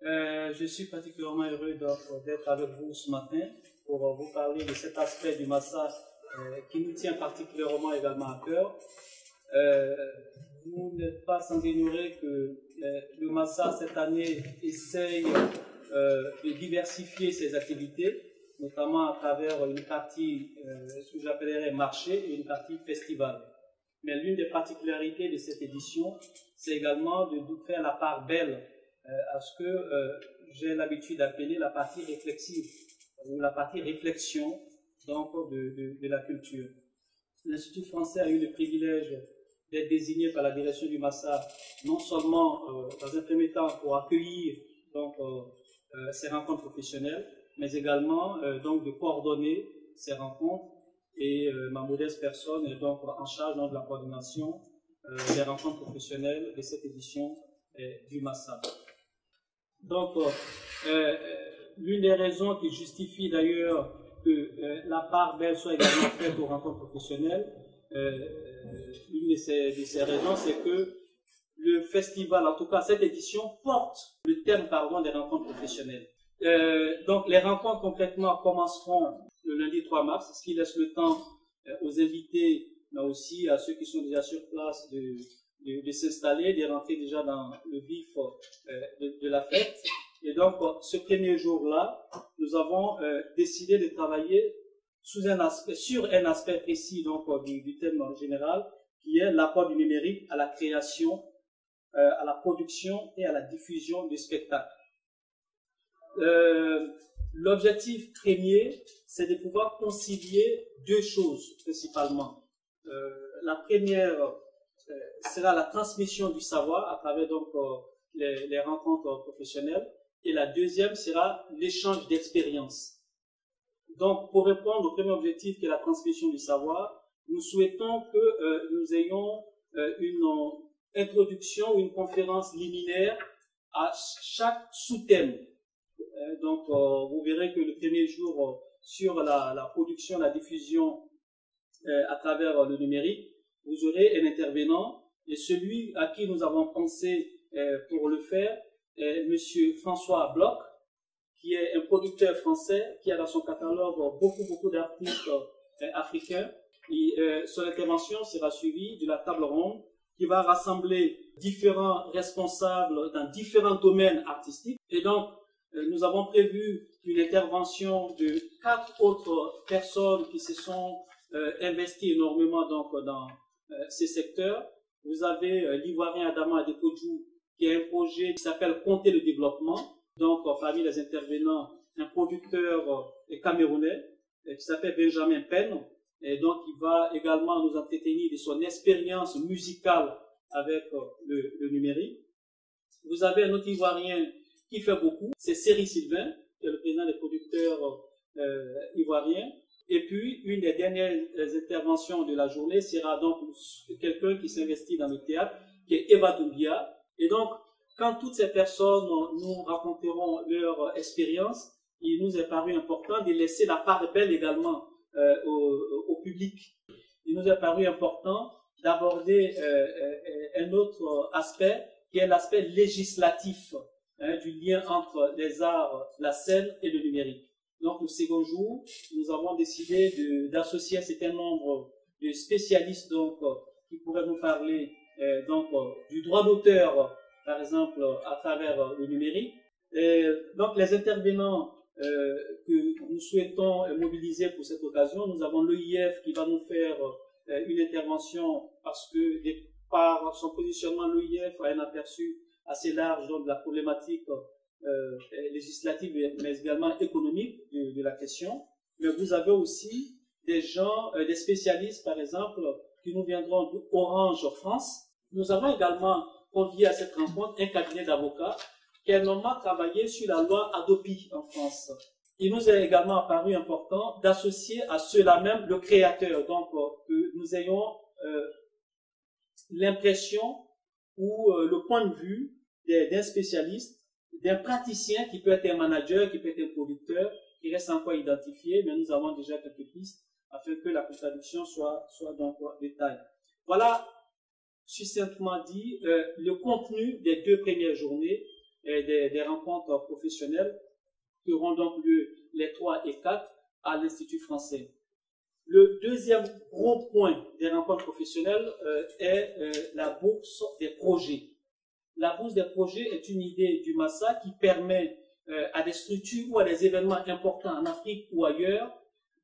Je suis particulièrement heureux d'être avec vous ce matin pour vous parler de cet aspect du Massa qui nous tient particulièrement également à cœur. Vous n'êtes pas sans ignorer que le Massa cette année essaye de diversifier ses activités, notamment à travers une partie, ce que j'appellerais marché, et une partie festival. Mais l'une des particularités de cette édition, c'est également de nous faire la part belle à ce que j'ai l'habitude d'appeler la partie réflexive, ou la partie réflexion donc, de la culture. L'Institut français a eu le privilège d'être désigné par la direction du Massa, non seulement dans un premier temps pour accueillir donc, ces rencontres professionnelles, mais également donc, de coordonner ces rencontres. Et ma modeste personne est donc en charge donc, de la coordination des rencontres professionnelles de cette édition du Massa. Donc, l'une des raisons qui justifie d'ailleurs que la part belle soit également faite aux rencontres professionnelles, une de ces raisons, c'est que le festival, en tout cas cette édition, porte le thème des rencontres professionnelles. Donc, les rencontres concrètement commenceront le lundi 3 mars, ce qui laisse le temps aux invités, mais aussi à ceux qui sont déjà sur place de s'installer, de rentrer déjà dans le vif de la fête. Et donc, ce premier jour-là, nous avons décidé de travailler sur un aspect précis donc, du thème général, qui est l'apport du numérique à la création, à la production et à la diffusion du spectacle. L'objectif premier, c'est de pouvoir concilier deux choses principalement. La première sera la transmission du savoir à travers donc, les rencontres professionnelles, et la deuxième sera l'échange d'expériences. Donc, pour répondre au premier objectif qui est la transmission du savoir, nous souhaitons que nous ayons une introduction ou une conférence liminaire à chaque sous-thème. Donc, vous verrez que le premier jour, sur la production, la diffusion à travers le numérique, vous aurez un intervenant, et celui à qui nous avons pensé pour le faire est M. François Bloch, qui est un producteur français qui a dans son catalogue beaucoup d'artistes africains. Et, son intervention sera suivie de la table ronde qui va rassembler différents responsables dans différents domaines artistiques. Et donc, nous avons prévu une intervention de 4 autres personnes qui se sont investies énormément donc, dans ces secteurs. Vous avez l'Ivoirien Adama Adekodjou, qui a un projet qui s'appelle Compter le développement. Donc, parmi les intervenants, un producteur camerounais qui s'appelle Benjamin Penn. Et donc, il va également nous entretenir de son expérience musicale avec le numérique. Vous avez un autre Ivoirien qui fait beaucoup, c'est Seri Sylvain, qui est le président des producteurs ivoiriens. Et puis, une des dernières interventions de la journée sera donc quelqu'un qui s'investit dans le théâtre, qui est Eva Doumbia. Et donc, quand toutes ces personnes nous raconteront leur expérience, il nous est paru important de laisser la part belle également au public. Il nous est paru important d'aborder un autre aspect, qui est l'aspect législatif du lien entre les arts, la scène et le numérique. Donc, le second jour, nous avons décidé d'associer un certain nombre de spécialistes donc, qui pourraient nous parler donc, du droit d'auteur, par exemple, à travers le numérique. Et donc, les intervenants que nous souhaitons mobiliser pour cette occasion, nous avons l'EIF qui va nous faire une intervention parce que, par son positionnement, l'EIF a un aperçu assez large donc, de la problématique législative, mais également économique de la question. Mais vous avez aussi des gens, des spécialistes, par exemple, qui nous viendront d'Orange France. Nous avons également convié à cette rencontre un cabinet d'avocats qui a normalement travaillé sur la loi Hadopi en France. Il nous est également apparu important d'associer à cela même le créateur, donc que nous ayons l'impression ou le point de vue d'un spécialiste, d'un praticien qui peut être un manager, qui peut être un producteur, qui reste encore identifié, mais nous avons déjà quelques pistes afin que la contradiction soit donc détaillée. Voilà, succinctement dit, le contenu des 2 premières journées. des rencontres professionnelles qui auront donc lieu les 3 et 4 à l'Institut français. Le deuxième gros point des rencontres professionnelles est la bourse des projets. La bourse des projets est une idée du MASA qui permet à des structures ou à des événements importants en Afrique ou ailleurs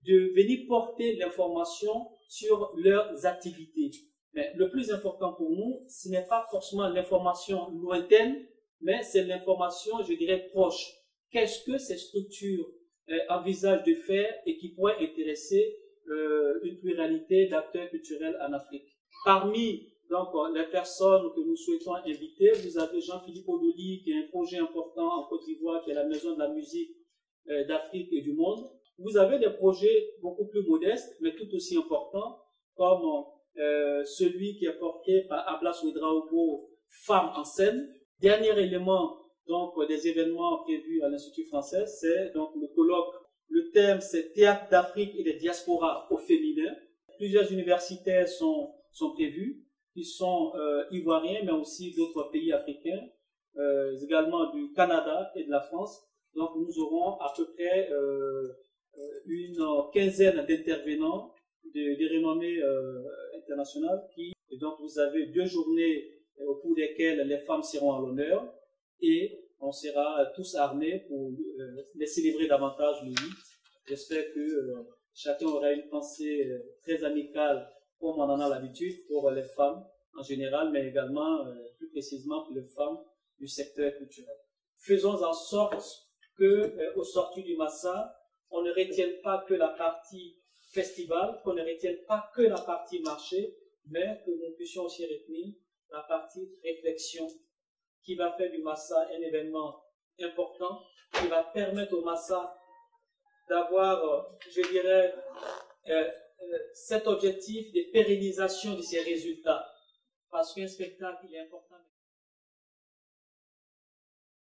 de venir porter l'information sur leurs activités. Mais le plus important pour nous, ce n'est pas forcément l'information lointaine, mais c'est l'information, je dirais, proche. Qu'est-ce que ces structures envisagent de faire et qui pourrait intéresser une pluralité d'acteurs culturels en Afrique. Parmi donc, les personnes que nous souhaitons inviter, vous avez Jean-Philippe Odoli, qui a un projet important en Côte d'Ivoire, qui est la Maison de la musique d'Afrique et du monde. Vous avez des projets beaucoup plus modestes, mais tout aussi importants, comme celui qui est porté par Ablas Ouedraogo, Femmes en scène. Dernier élément donc, des événements prévus à l'Institut français, c'est donc le colloque. Le thème, c'est Théâtre d'Afrique et des diasporas au féminin. Plusieurs universitaires sont prévus, qui sont ivoiriens, mais aussi d'autres pays africains, également du Canada et de la France. Donc, nous aurons à peu près une quinzaine d'intervenants de renommée internationale. Et donc, vous avez 2 journées au cours desquelles les femmes seront à l'honneur et on sera tous armés pour les célébrer davantage le 8. J'espère que chacun aura une pensée très amicale, comme on en a l'habitude, pour les femmes en général, mais également, plus précisément, pour les femmes du secteur culturel. Faisons en sorte que, au sortir du Massa, on ne retienne pas que la partie festival, qu'on ne retienne pas que la partie marché, mais que nous puissions aussi retenir la partie réflexion, qui va faire du Massa un événement important, qui va permettre au Massa d'avoir, je dirais, cet objectif de pérennisation de ses résultats. Parce qu'un spectacle, il est important.